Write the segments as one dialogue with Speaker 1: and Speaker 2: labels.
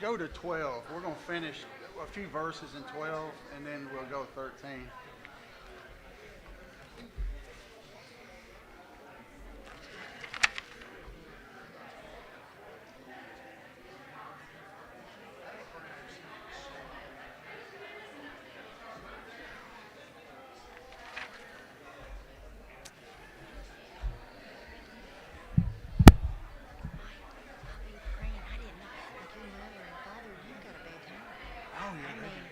Speaker 1: go to 12. We're going to finish a few verses in 12, and then we'll go 13.
Speaker 2: Praying, I didn't know. Like your mother and father, you got a bad time.
Speaker 1: Oh,
Speaker 2: I
Speaker 1: yeah.
Speaker 2: mean,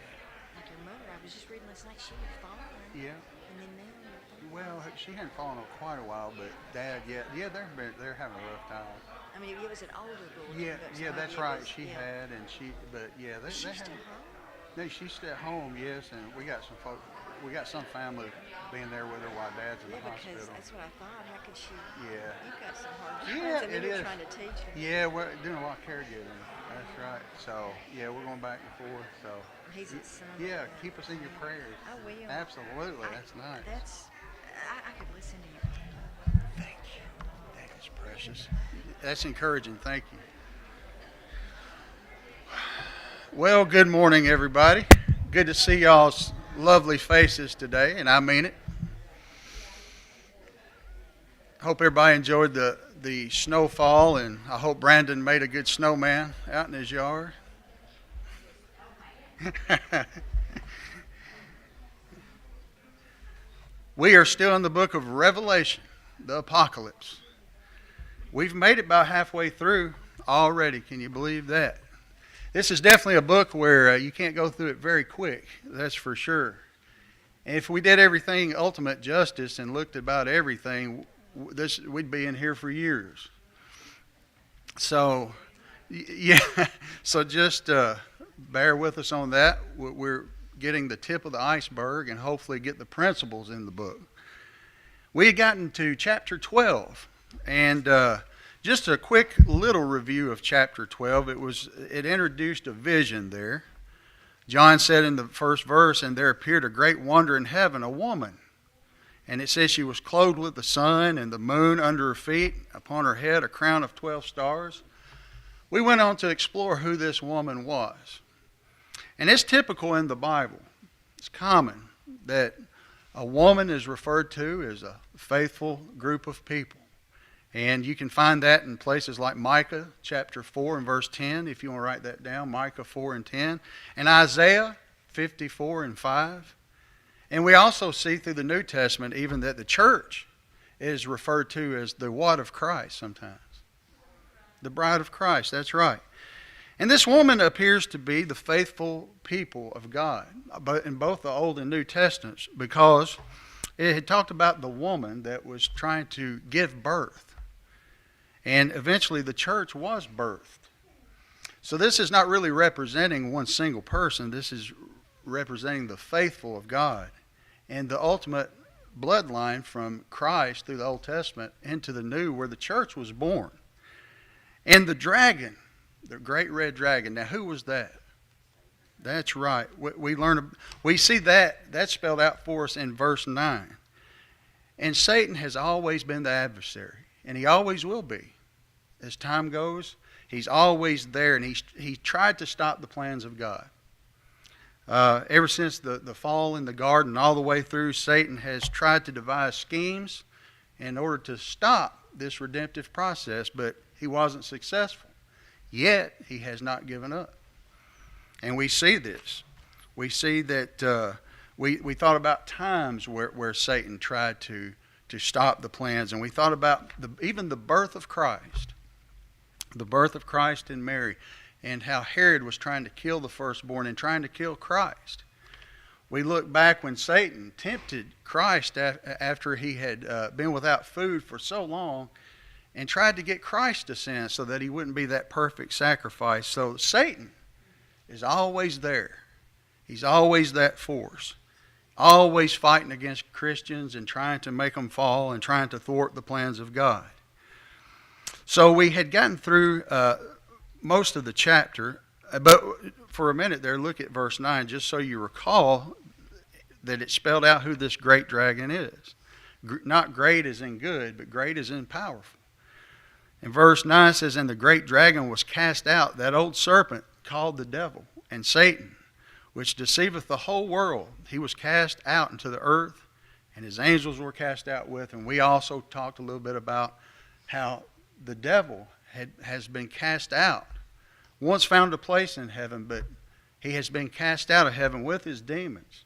Speaker 2: like your mother, I was just reading last night, she had fallen.
Speaker 1: Yeah.
Speaker 2: And then now you're thinking.
Speaker 1: Well, she hadn't fallen on quite a while, but Dad, yeah, they're having a rough time.
Speaker 2: I mean, it was an older girl.
Speaker 1: Yeah,
Speaker 2: but
Speaker 1: yeah, that's
Speaker 2: somebody
Speaker 1: right.
Speaker 2: was-
Speaker 1: She
Speaker 2: yeah.
Speaker 1: had, and but yeah,
Speaker 2: Is she
Speaker 1: they
Speaker 2: still
Speaker 1: had.
Speaker 2: home?
Speaker 1: No, she's still at home, yes, and we got some folk, we got some family being there with her while Dad's in
Speaker 2: Yeah,
Speaker 1: the
Speaker 2: because
Speaker 1: hospital.
Speaker 2: that's what I thought. How could she?
Speaker 1: Yeah.
Speaker 2: You've got some hard
Speaker 1: Yeah,
Speaker 2: times, and
Speaker 1: it
Speaker 2: then you're
Speaker 1: is.
Speaker 2: trying to teach her.
Speaker 1: Yeah, we're doing a lot of caregiving. That's right. So yeah, we're going back and forth. So
Speaker 2: He's at some.
Speaker 1: yeah, keep us in your prayers.
Speaker 2: I will.
Speaker 1: Absolutely, that's nice.
Speaker 2: I could listen to you.
Speaker 1: Thank you. That is precious. That's encouraging. Thank you. Well, good morning, everybody. Good to see y'all's lovely faces today, and I mean it. Hope everybody enjoyed the snowfall, and I hope Brandon made a good snowman out in his yard. We are still in the book of Revelation, the Apocalypse. We've made it about halfway through already. Can you believe that? This is definitely a book where you can't go through it very quick, that's for sure. And if we did everything ultimate justice and looked at about everything, we'd be in here for years. So, yeah, so just bear with us on that. We're getting the tip of the iceberg and hopefully get the principles in the book. We had gotten to chapter 12, and just a quick little review of chapter 12. It introduced a vision there. John said in the first verse, "And there appeared a great wonder in heaven, a woman. And it says she was clothed with the sun and the moon under her feet, upon her head a crown of 12 stars." We went on to explore who this woman was. And it's typical in the Bible. It's common that a woman is referred to as a faithful group of people. And you can find that in places like Micah chapter 4 and verse 10, if you want to write that down, Micah 4 and 10, and Isaiah 54 and 5. And we also see through the New Testament even that the church is referred to as the what of Christ sometimes. The bride of Christ, that's right. And this woman appears to be the faithful people of God, but in both the Old and New Testaments, because it had talked about the woman that was trying to give birth. And eventually the church was birthed. So this is not really representing one single person. This is representing the faithful of God and the ultimate bloodline from Christ through the Old Testament into the New, where the church was born. And the dragon, the great red dragon. Now, who was that? That's right. We see that's spelled out for us in verse 9. And Satan has always been the adversary, and he always will be. As time goes, he's always there, and he tried to stop the plans of God. Ever since the fall in the garden, all the way through, Satan has tried to devise schemes in order to stop this redemptive process, but he wasn't successful. Yet, he has not given up. And we see this. We see that we thought about times where Satan tried to stop the plans, and we thought about even the birth of Christ. The birth of Christ in Mary, and how Herod was trying to kill the firstborn and trying to kill Christ. We look back when Satan tempted Christ after he had been without food for so long and tried to get Christ to sin so that he wouldn't be that perfect sacrifice. So Satan is always there. He's always that force, always fighting against Christians and trying to make them fall and trying to thwart the plans of God. So we had gotten through most of the chapter, but for a minute there, look at verse 9, just so you recall that it spelled out who this great dragon is. Not great as in good, but great as in powerful. And verse 9 says, "And the great dragon was cast out, that old serpent called the devil, and Satan, which deceiveth the whole world. He was cast out into the earth, and his angels were cast out with him. We also talked a little bit about how the devil has been cast out. Once found a place in heaven, but he has been cast out of heaven with his demons.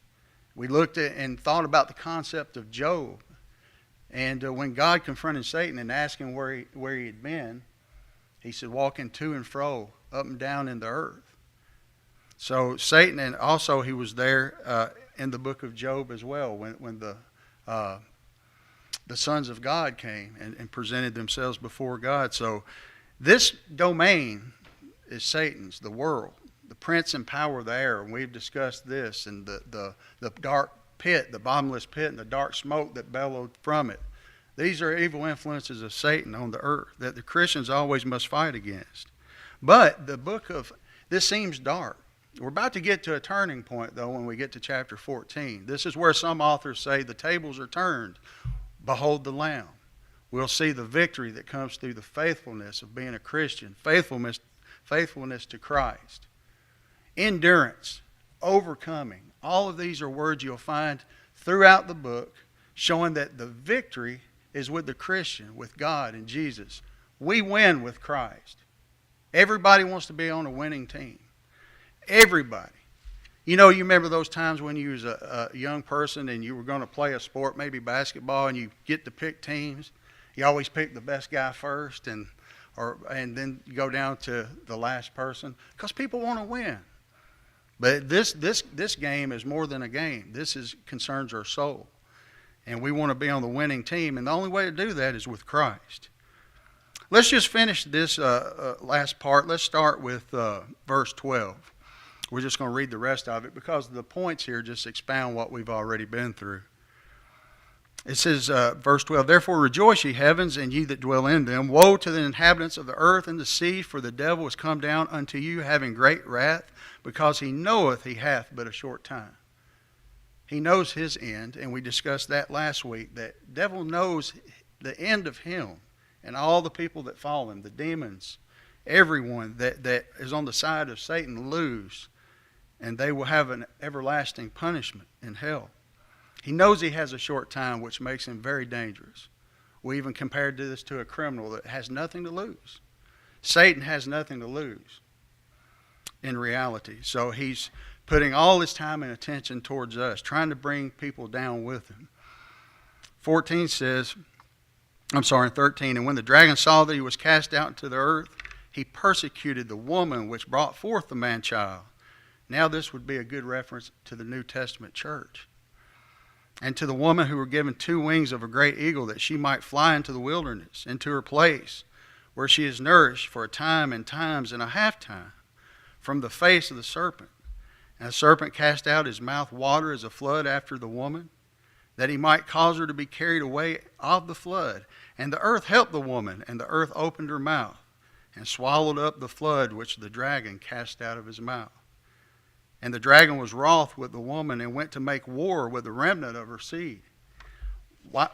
Speaker 1: We looked at and thought about the concept of Job. And when God confronted Satan and asked him where he had been, he said, walking to and fro, up and down in the earth. So Satan, and also he was there in the book of Job as well, when the sons of God came and presented themselves before God. So this domain is Satan's, the world, the prince and power of the air. And we've discussed this, and the dark pit, the bottomless pit, and the dark smoke that bellowed from it. These are evil influences of Satan on the earth that the Christians always must fight against. But this seems dark. We're about to get to a turning point, though, when we get to chapter 14. This is where some authors say the tables are turned. Behold the Lamb. We'll see the victory that comes through the faithfulness of being a Christian, faithfulness to Christ, endurance, overcoming. All of these are words you'll find throughout the book showing that the victory is with the Christian, with God and Jesus. We win with Christ. Everybody wants to be on a winning team. Everybody. You remember those times when you was a young person and you were going to play a sport, maybe basketball, and you get to pick teams. You always pick the best guy first, and then you go down to the last person because people want to win. But this game is more than a game. This concerns our soul, and we want to be on the winning team. And the only way to do that is with Christ. Let's just finish this last part. Let's start with verse 12. We're just going to read the rest of it because the points here just expound what we've already been through. It says, verse 12, Therefore rejoice, ye heavens, and ye that dwell in them. Woe to the inhabitants of the earth and the sea, for the devil is come down unto you, having great wrath, because he knoweth he hath but a short time. He knows his end, and we discussed that last week, that devil knows the end of him and all the people that follow him, the demons, everyone that is on the side of Satan lose, and they will have an everlasting punishment in hell. He knows he has a short time, which makes him very dangerous. We even compared this to a criminal that has nothing to lose. Satan has nothing to lose in reality. So he's putting all his time and attention towards us, trying to bring people down with him. 13 says, And when the dragon saw that he was cast out into the earth, he persecuted the woman which brought forth the man-child. Now this would be a good reference to the New Testament church. And to the woman who were given 2 wings of a great eagle, that she might fly into the wilderness, into her place, where she is nourished for a time and times and a half time, from the face of the serpent. And the serpent cast out his mouth water as a flood after the woman, that he might cause her to be carried away of the flood. And the earth helped the woman, and the earth opened her mouth, and swallowed up the flood which the dragon cast out of his mouth. And the dragon was wroth with the woman, and went to make war with the remnant of her seed,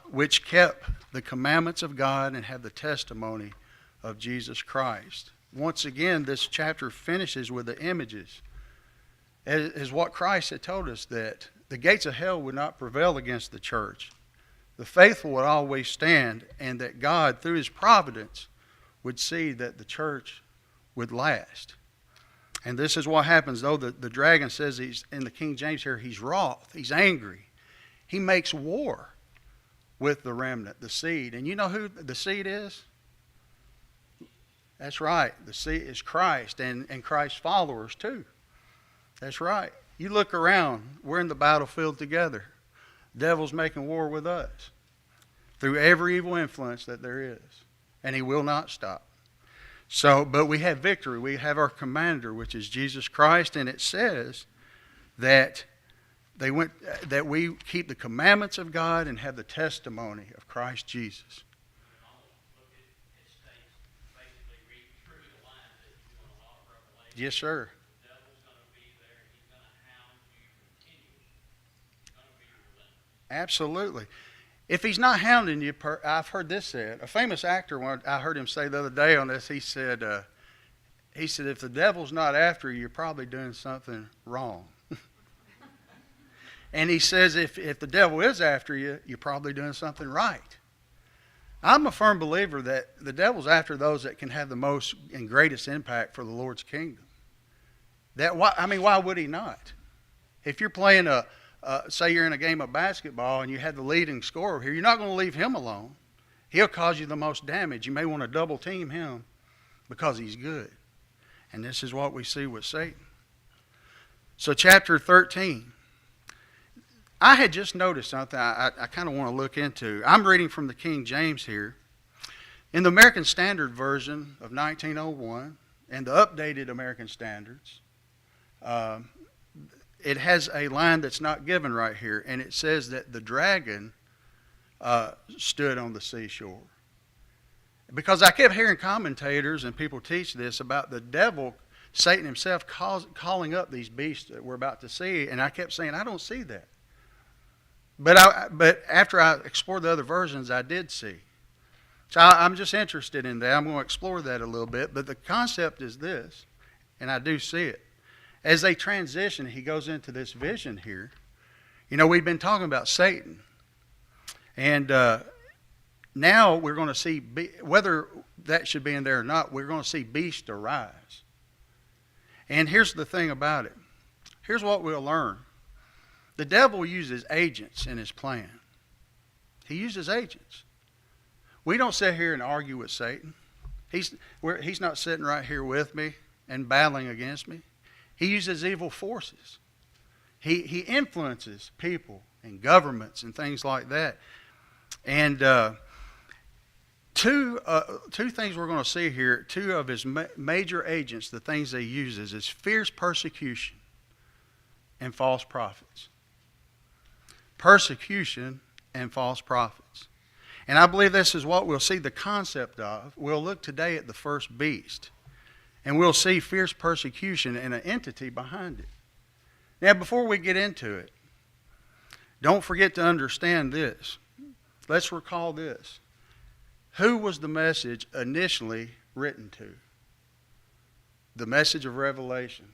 Speaker 1: which kept the commandments of God and had the testimony of Jesus Christ. Once again, this chapter finishes with the images. As what Christ had told us, that the gates of hell would not prevail against the church. The faithful would always stand, and that God, through his providence, would see that the church would last. And this is what happens, though the dragon says, he's in the King James here, he's wroth, he's angry. He makes war with the remnant, the seed. And you know who the seed is? That's right. The seed is Christ and Christ's followers too. That's right. You look around, we're in the battlefield together. The devil's making war with us through every evil influence that there is. And he will not stop. So, but we have victory. We have our commander, which is Jesus Christ, and it says that that we keep the commandments of God and have the testimony of Christ Jesus. Yes, sir. Absolutely. If he's not hounding you, I've heard this said. A famous actor, I heard him say the other day on this, he said, He said, if the devil's not after you, you're probably doing something wrong. And he says, if the devil is after you, you're probably doing something right. I'm a firm believer that the devil's after those that can have the most and greatest impact for the Lord's kingdom. Why would he not? If you're playing say you're in a game of basketball and you have the leading scorer here, you're not going to leave him alone. He'll cause you the most damage. You may want to double team him because he's good. And this is what we see with Satan. So chapter 13. I had just noticed something I kind of want to look into. I'm reading from the King James here. In the American Standard Version of 1901 and the updated American Standards, it has a line that's not given right here, and it says that the dragon stood on the seashore. Because I kept hearing commentators and people teach this about the devil, Satan himself, calling up these beasts that we're about to see, and I kept saying, I don't see that. But after I explored the other versions, I did see. So I'm just interested in that. I'm going to explore that a little bit. But the concept is this, and I do see it. As they transition, he goes into this vision here. You know, we've been talking about Satan. And now we're going to see, whether that should be in there or not, we're going to see beasts arise. And here's the thing about it. Here's what we'll learn. The devil uses agents in his plan. He uses agents. We don't sit here and argue with Satan. He's not sitting right here with me and battling against me. He uses evil forces. He influences people and governments and things like that. And two things we're going to see here, two of his major agents, the things they uses is fierce persecution and false prophets. Persecution and false prophets. And I believe this is what we'll see the concept of. We'll look today at the first beast, and we'll see fierce persecution and an entity behind it. Now, before we get into it, don't forget to understand this. Let's recall this. Who was the message initially written to? The message of Revelation.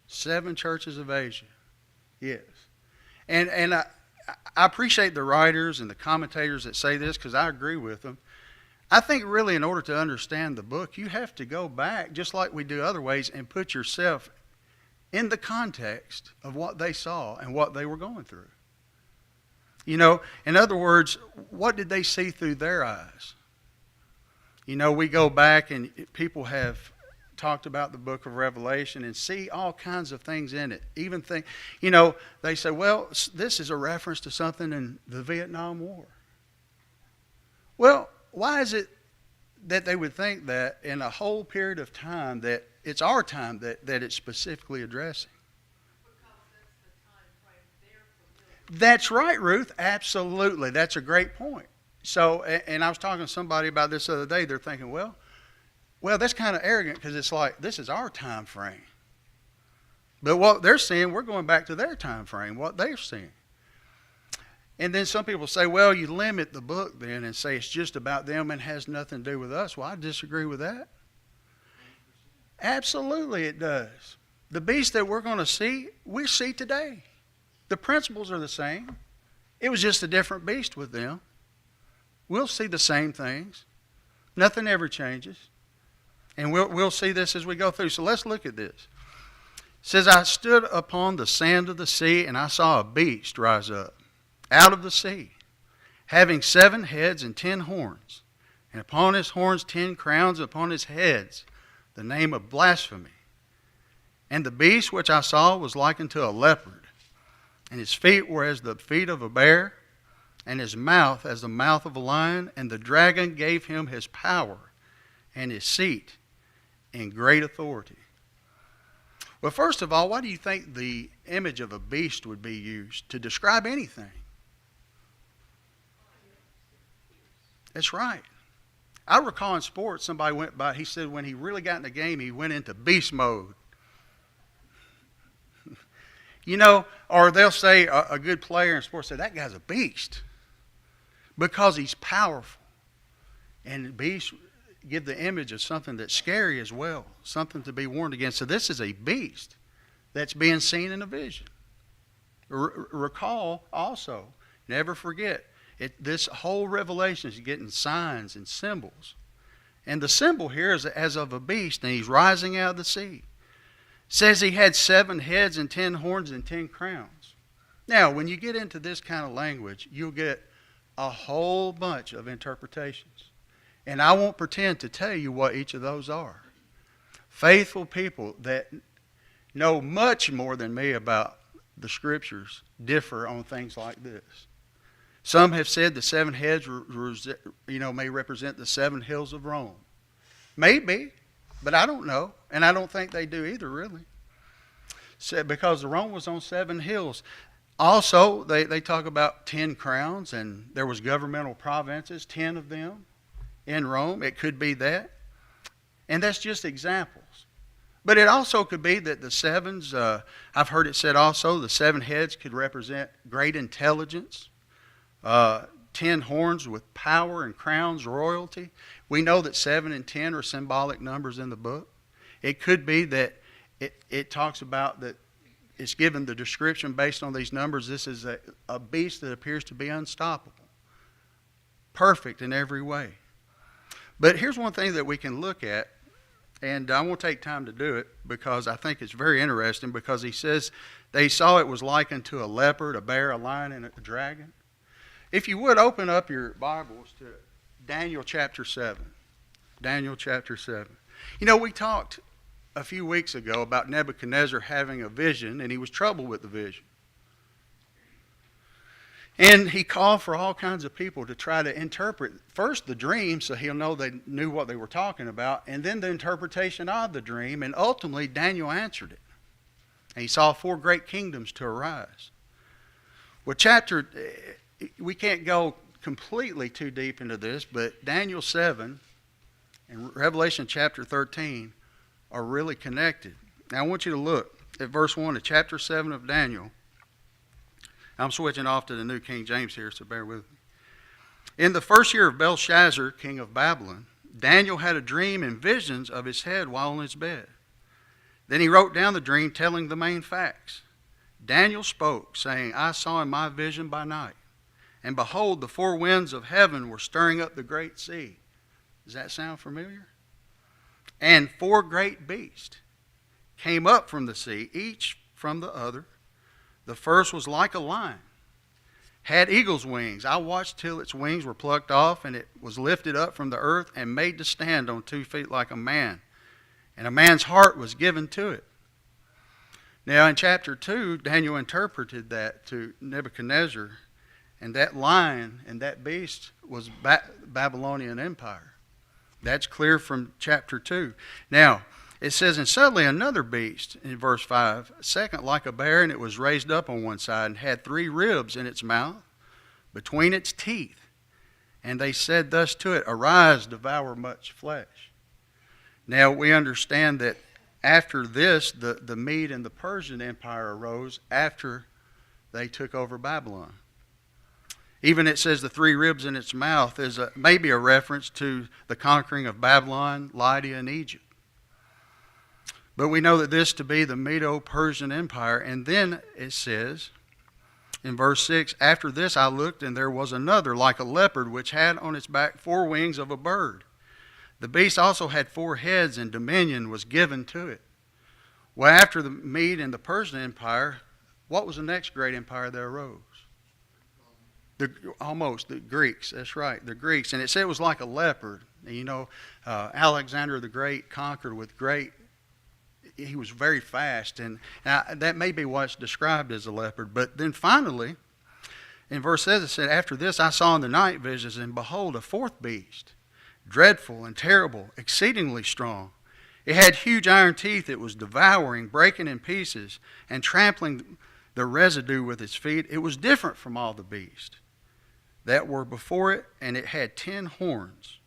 Speaker 1: 7 churches of Asia. Yes. And I appreciate the writers and the commentators that say this because I agree with them. I think really in order to understand the book, you have to go back, just like we do other ways, and put yourself in the context of what they saw and what they were going through. You know, in other words, what did they see through their eyes? You know, we go back and people have talked about the book of Revelation and see all kinds of things in it. Even they say, well, this is a reference to something in the Vietnam War. Well, why is it that they would think that in a whole period of time that it's our time that it's specifically addressing?
Speaker 3: Because that's the time frame they're familiar with.
Speaker 1: That's right, Ruth. Absolutely. That's a great point. So, and I was talking to somebody about this the other day. They're thinking, well, that's kind of arrogant because it's like, this is our time frame. But what they're seeing, we're going back to their time frame, what they're seeing. And then some people say, well, you limit the book then and say it's just about them and has nothing to do with us. Well, I disagree with that. Absolutely it does. The beast that we're going to see, we see today. The principles are the same. It was just a different beast with them. We'll see the same things. Nothing ever changes. And we'll see this as we go through. So let's look at this. It says, I stood upon the sand of the sea, and I saw a beast rise up out of the sea, having 7 heads and 10 horns, and upon his horns 10 crowns, and upon his heads the name of blasphemy. And the beast which I saw was like unto a leopard, and his feet were as the feet of a bear, and his mouth as the mouth of a lion. And the dragon gave him his power and his seat and great authority. Well, first of all, why do you think the image of a beast would be used to describe anything? That's right. I recall in sports, somebody went by, he said when he really got in the game, he went into beast mode. You know, or they'll say a good player in sports, say, that guy's a beast. Because he's powerful. And beast, give the image of something that's scary as well, something to be warned against. So this is a beast that's being seen in a vision. Recall also, never forget, this whole revelation is getting signs and symbols. And the symbol here is as of a beast, and he's rising out of the sea. It says he had 7 heads and 10 horns and 10 crowns. Now, when you get into this kind of language, you'll get a whole bunch of interpretations. And I won't pretend to tell you what each of those are. Faithful people that know much more than me about the Scriptures differ on things like this. Some have said the 7 heads may represent the 7 hills of Rome. Maybe, but I don't know. And I don't think they do either, really. Because Rome was on 7 hills. Also, they talk about 10 crowns, and there was governmental provinces, 10 of them in Rome. It could be that. And that's just examples. But it also could be that the 7s, I've heard it said also, the 7 heads could represent great intelligence. 10 horns with power and crowns, royalty. We know that 7 and 10 are symbolic numbers in the book. It could be that it talks about that it's given the description based on these numbers. This is a beast that appears to be unstoppable, perfect in every way. But here's one thing that we can look at, and I won't take time to do it because I think it's very interesting, because he says they saw it was likened to a leopard, a bear, a lion, and a dragon. If you would, open up your Bibles to Daniel chapter 7. Daniel chapter 7. You know, we talked a few weeks ago about Nebuchadnezzar having a vision, and he was troubled with the vision. And he called for all kinds of people to try to interpret first the dream, so he'll know they knew what they were talking about, and then the interpretation of the dream, and ultimately Daniel answered it. And he saw 4 great kingdoms to arise. Well, we can't go completely too deep into this, but Daniel 7 and Revelation chapter 13 are really connected. Now I want you to look at verse 1 of chapter 7 of Daniel. I'm switching off to the New King James here, so bear with me. In the first year of Belshazzar, king of Babylon, Daniel had a dream and visions of his head while on his bed. Then he wrote down the dream, telling the main facts. Daniel spoke, saying, I saw in my vision by night, and behold, the 4 winds of heaven were stirring up the great sea. Does that sound familiar? And 4 great beasts came up from the sea, each from the other. The first was like a lion, had eagle's wings. I watched till its wings were plucked off, and it was lifted up from the earth and made to stand on 2 feet like a man. And a man's heart was given to it. Now in chapter 2, Daniel interpreted that to Nebuchadnezzar, and that lion and that beast was Babylonian Empire. That's clear from chapter 2. Now, it says, and suddenly another beast, in verse 5, second like a bear, and it was raised up on one side, and had 3 ribs in its mouth, between its teeth. And they said thus to it, arise, devour much flesh. Now, we understand that after this, the Mede and the Persian Empire arose after they took over Babylon. Even it says the 3 ribs in its mouth is maybe a reference to the conquering of Babylon, Lydia, and Egypt. But we know that this to be the Medo-Persian Empire. And then it says in verse 6, after this I looked, and there was another like a leopard, which had on its back 4 wings of a bird. The beast also had 4 heads, and dominion was given to it. Well, after the Mede and the Persian Empire, what was the next great empire that arose? The Greeks. That's right, the Greeks. And it said it was like a leopard. And you know, Alexander the Great conquered with great. He was very fast, and that may be what's described as a leopard. But then finally, in verse 7, it said, after this I saw in the night visions, and behold, a 4th beast, dreadful and terrible, exceedingly strong. It had huge iron teeth. It was devouring, breaking in pieces, and trampling the residue with its feet. It was different from all the beasts that were before it, and it had 10 horns.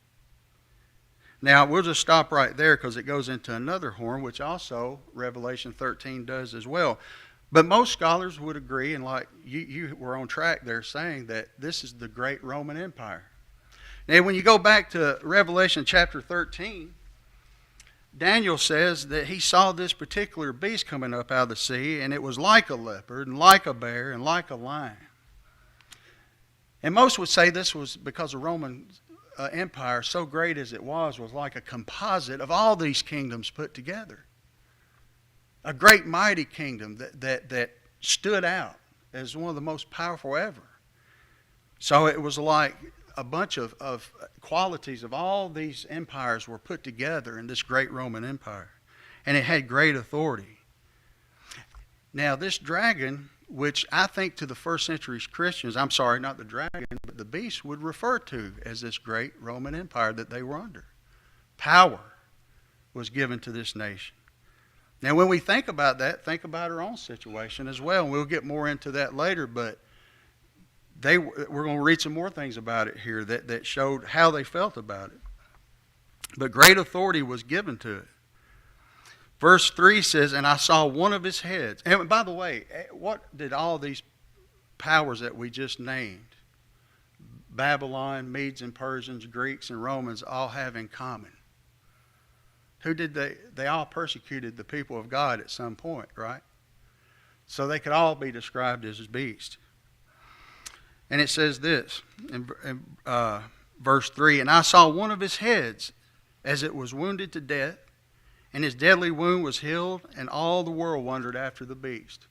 Speaker 1: Now, we'll just stop right there because it goes into another horn, which also Revelation 13 does as well. But most scholars would agree, and like you were on track there saying that this is the great Roman Empire. Now, when you go back to Revelation chapter 13, Daniel says that he saw this particular beast coming up out of the sea, and it was like a leopard, and like a bear, and like a lion. And most would say this was because the Roman Empire, so great as it was like a composite of all these kingdoms put together. A great mighty kingdom that stood out as one of the most powerful ever. So it was like a bunch of qualities of all these empires were put together in this great Roman Empire. And it had great authority. Now this dragon, which I think to the first century Christians, I'm sorry, not the dragon, but the beast would refer to as this great Roman Empire that they were under. Power was given to this nation. Now when we think about that, think about our own situation as well. And we'll get more into that later, but we're going to read some more things about it here that showed how they felt about it. But great authority was given to it. Verse 3 says, and I saw one of his heads. And by the way, what did all these powers that we just named, Babylon, Medes and Persians, Greeks and Romans, all have in common? Who did they all persecuted the people of God at some point, right? So they could all be described as beasts. And it says this in verse 3, and I saw one of his heads as it was wounded to death, and his deadly wound was healed, and all the world wondered after the beast.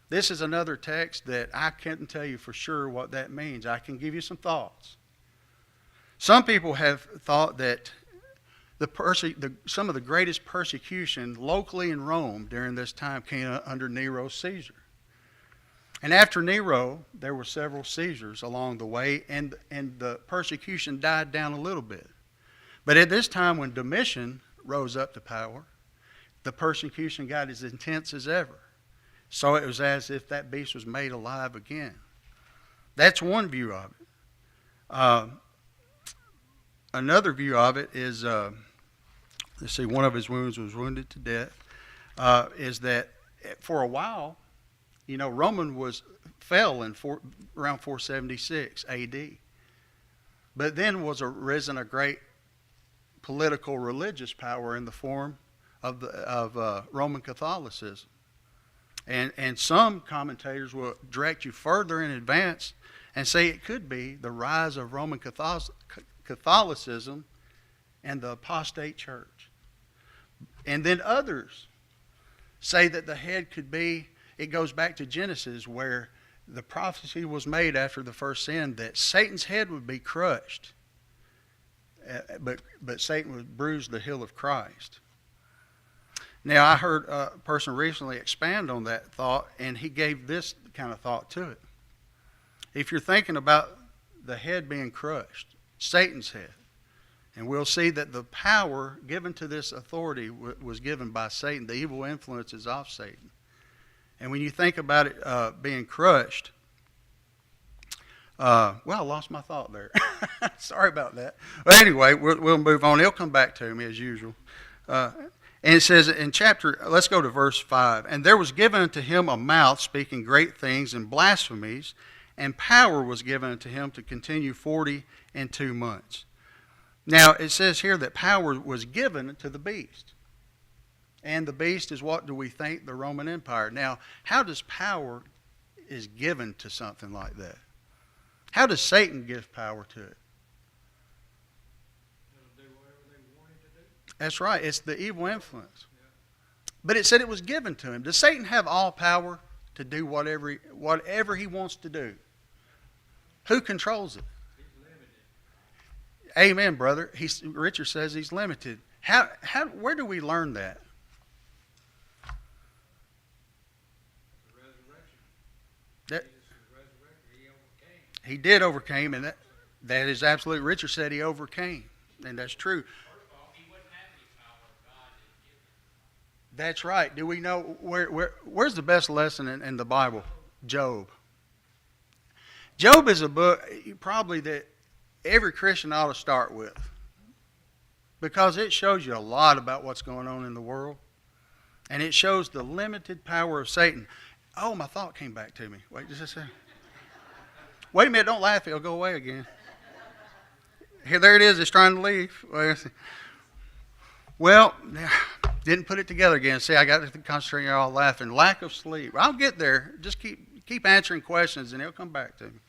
Speaker 1: This is another text that I can't tell you for sure what that means. I can give you some thoughts. Some people have thought that some of the greatest persecution locally in Rome during this time came under Nero's Caesar. And after Nero, there were several Caesars along the way, and the persecution died down a little bit. But at this time, when Domitian rose up to power, the persecution got as intense as ever. So it was as if that beast was made alive again. That's one view of it. Another view of it is, let's see, one of his wounds was wounded to death, is that for a while, you know, Roman fell in around 476 A.D. But then was arisen a great political religious power in the form of Roman Catholicism. And some commentators will direct you further in advance and say it could be the rise of Roman Catholicism and the apostate church. And then others say that the head could be, it goes back to Genesis where the prophecy was made after the first sin that Satan's head would be crushed, but Satan would bruise the heel of Christ. Now, I heard a person recently expand on that thought, and he gave this kind of thought to it. If you're thinking about the head being crushed, Satan's head, and we'll see that the power given to this authority was given by Satan, the evil influences of Satan. And when you think about it being crushed, well, I lost my thought there. Sorry about that. But anyway, we'll move on. It'll come back to me as usual. And it says in let's go to verse 5. And there was given unto him a mouth speaking great things and blasphemies, and power was given unto him to continue 42 months. Now, it says here that power was given to the beast. And the beast is, what do we think? The Roman Empire. Now, how does power is given to something like that? How does Satan give power to it?
Speaker 4: They'll do whatever they want it to do.
Speaker 1: That's right. It's the evil influence. But it said it was given to him. Does Satan have all power to do whatever he wants to do? Who controls it?
Speaker 4: He's limited.
Speaker 1: Amen, brother. Richard says he's limited. Where do we learn that?
Speaker 4: The resurrection.
Speaker 1: That
Speaker 4: Jesus was resurrected. He overcame.
Speaker 1: he did overcame, and that is absolutely. Richard said he overcame, and that's true.
Speaker 4: First of all, he wouldn't have any power if God didn't give him.
Speaker 1: That's right. Do we know where's the best lesson in the Bible? Job. Job is a book probably that every Christian ought to start with, because it shows you a lot about what's going on in the world, and it shows the limited power of Satan. Oh, my thought came back to me. Wait just a second. Wait a minute, don't laugh, it'll go away again. Here, there it is. It's trying to leave. Well, didn't put it together again. See, I got to concentrate. You're all laughing. Lack of sleep. I'll get there. Just keep answering questions, and it'll come back to me.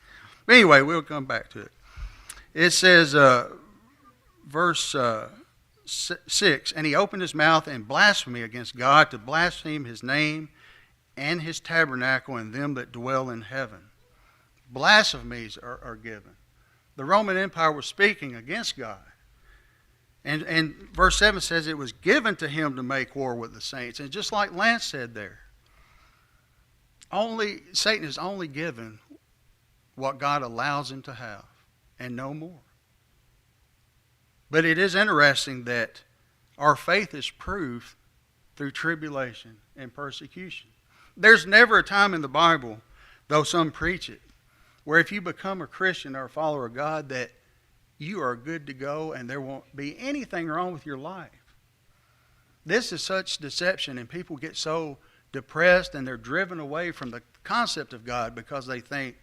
Speaker 1: But anyway, we'll come back to it. It says, verse 6, and he opened his mouth in blasphemy against God to blaspheme his name and his tabernacle and them that dwell in heaven. Blasphemies are given. The Roman Empire was speaking against God. And verse 7 says it was given to him to make war with the saints. And just like Lance said there, Satan is only given what God allows him to have, and no more. But it is interesting that our faith is proved through tribulation and persecution. There's never a time in the Bible, though some preach it, where if you become a Christian or a follower of God, that you are good to go and there won't be anything wrong with your life. This is such deception, and people get so depressed and they're driven away from the concept of God because they think,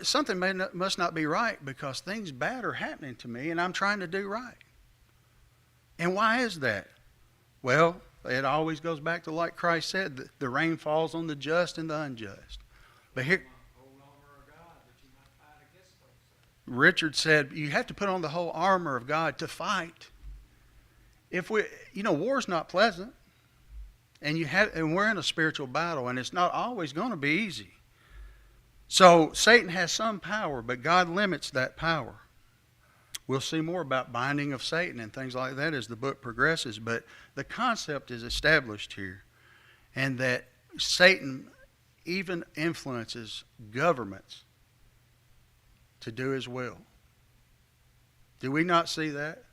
Speaker 1: something must not be right because things bad are happening to me and I'm trying to do right. And why is that? Well, it always goes back to like Christ said, the rain falls on the just and the unjust. But here, Richard said, you have to put on the whole armor of God to fight. War's not pleasant. And we're in a spiritual battle, and it's not always going to be easy. So Satan has some power, but God limits that power. We'll see more about binding of Satan and things like that as the book progresses, but the concept is established here, and that Satan even influences governments to do his will. Do we not see that?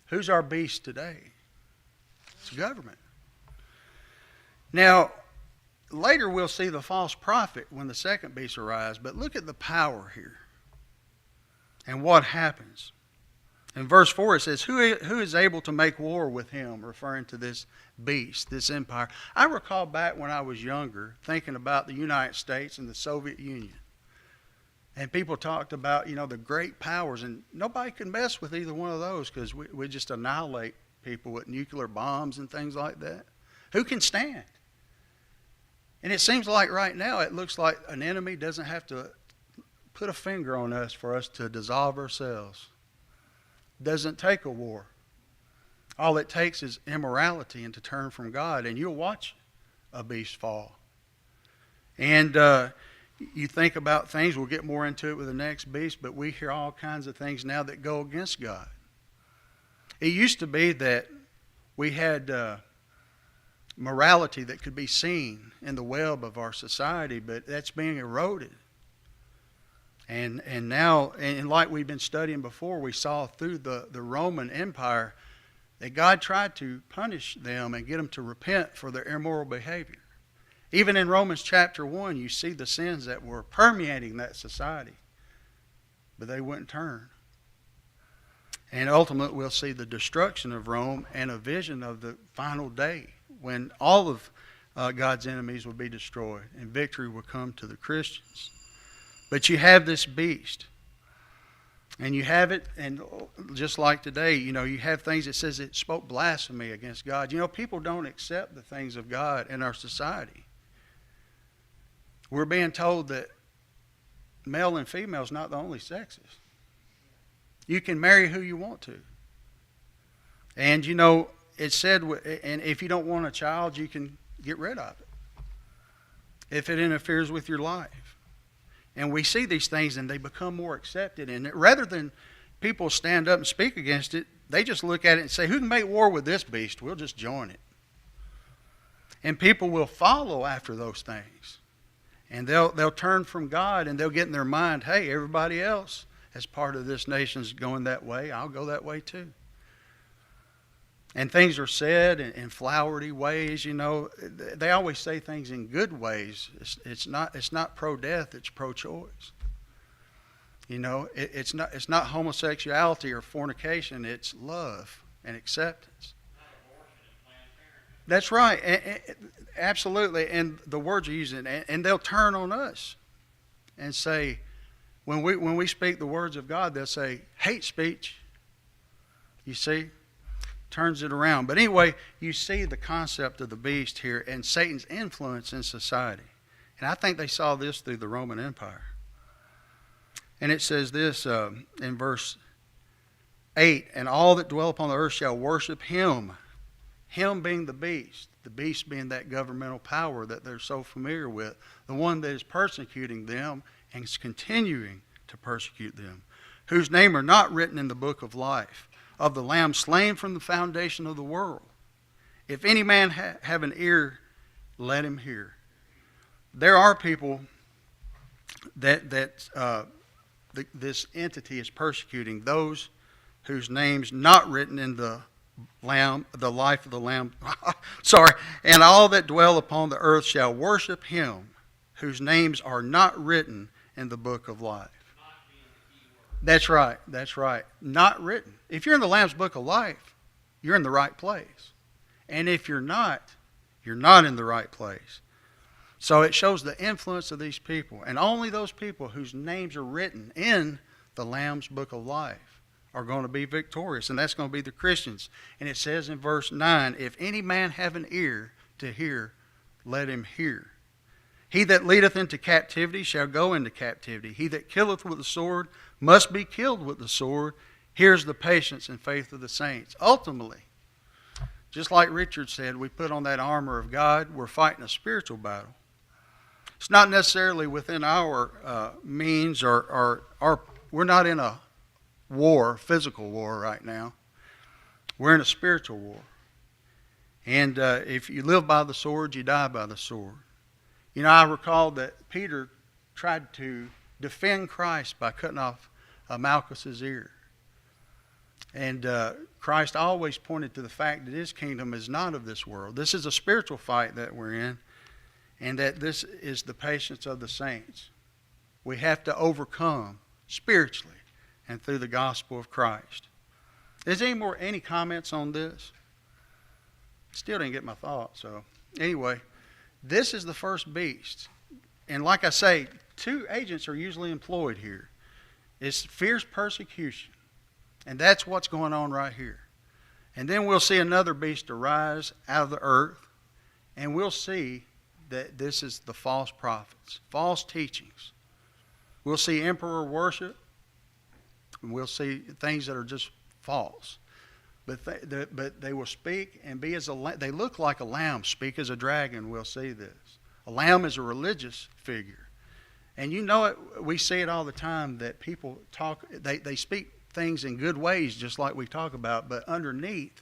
Speaker 1: Who's our beast today? It's government. Now, later we'll see the false prophet when the second beast arrives, but look at the power here and what happens. In verse 4 it says, who is able to make war with him, referring to this beast, this empire. I recall back when I was younger thinking about the United States and the Soviet Union. And people talked about, the great powers, and nobody could mess with either one of those because we just annihilate people with nuclear bombs and things like that. Who can stand? And it seems like right now it looks like an enemy doesn't have to put a finger on us for us to dissolve ourselves. Doesn't take a war. All it takes is immorality and to turn from God, and you'll watch a beast fall. And you think about things, we'll get more into it with the next beast, but we hear all kinds of things now that go against God. It used to be that we had morality that could be seen in the web of our society, but that's being eroded. And now, and like we've been studying before, we saw through the Roman Empire that God tried to punish them and get them to repent for their immoral behavior. Even in Romans chapter 1, you see the sins that were permeating that society, but they wouldn't turn. And ultimately, we'll see the destruction of Rome and a vision of the final day when all of God's enemies will be destroyed and victory will come to the Christians. But you have this beast. And you have it, and just like today, you have things that says it spoke blasphemy against God. People don't accept the things of God in our society. We're being told that male and female is not the only sexes. You can marry who you want to. And, it said, and if you don't want a child, you can get rid of it if it interferes with your life. And we see these things and they become more accepted. And rather than people stand up and speak against it, they just look at it and say, who can make war with this beast? We'll just join it. And people will follow after those things. And they'll turn from God and they'll get in their mind, hey, everybody else as part of this nation's going that way. I'll go that way too. And things are said in flowery ways, They always say things in good ways. It's not pro-death, it's pro-choice. It's not homosexuality or fornication, it's love and acceptance. That's right. Absolutely. And the words are using, and they'll turn on us and say, When we speak the words of God, they'll say, hate speech. You see? Turns it around. But anyway, you see the concept of the beast here and Satan's influence in society. And I think they saw this through the Roman Empire. And it says this in verse 8, and all that dwell upon the earth shall worship him. Him being the beast being that governmental power that they're so familiar with, the one that is persecuting them and is continuing to persecute them, whose name are not written in the book of life, of the Lamb slain from the foundation of the world. If any man have an ear, let him hear. There are people that this entity is persecuting, those whose names not written in the Lamb, the life of the Lamb. Sorry. And all that dwell upon the earth shall worship him, whose names are not written in the book of life. That's right. That's right. Not written. If you're in the Lamb's book of life, you're in the right place. And if you're not in the right place. So it shows the influence of these people. And only those people whose names are written in the Lamb's book of life are going to be victorious. And that's going to be the Christians. And it says in verse 9, if any man have an ear to hear, let him hear. He that leadeth into captivity shall go into captivity. He that killeth with the sword must be killed with the sword. Here's the patience and faith of the saints. Ultimately, just like Richard said, we put on that armor of God. We're fighting a spiritual battle. It's not necessarily within our means or we're not in a war, physical war right now. We're in a spiritual war. And if you live by the sword, you die by the sword. You know, I recall that Peter tried to defend Christ by cutting off Malchus's ear. And Christ always pointed to the fact that his kingdom is not of this world. This is a spiritual fight that we're in, and that this is the patience of the saints. We have to overcome spiritually and through the gospel of Christ. Is there any comments on this? Still didn't get my thought. So anyway, this is the first beast. And like I say, two agents are usually employed here. It's fierce persecution. And that's what's going on right here. And then we'll see another beast arise out of the earth. And we'll see that this is the false prophets, false teachings. We'll see emperor worship. And we'll see things that are just false. But they will speak and be as a lamb. They look like a lamb, speak as a dragon. We'll see this. A lamb is a religious figure. And you know it, we see it all the time that people talk, they speak things in good ways just like we talk about, but underneath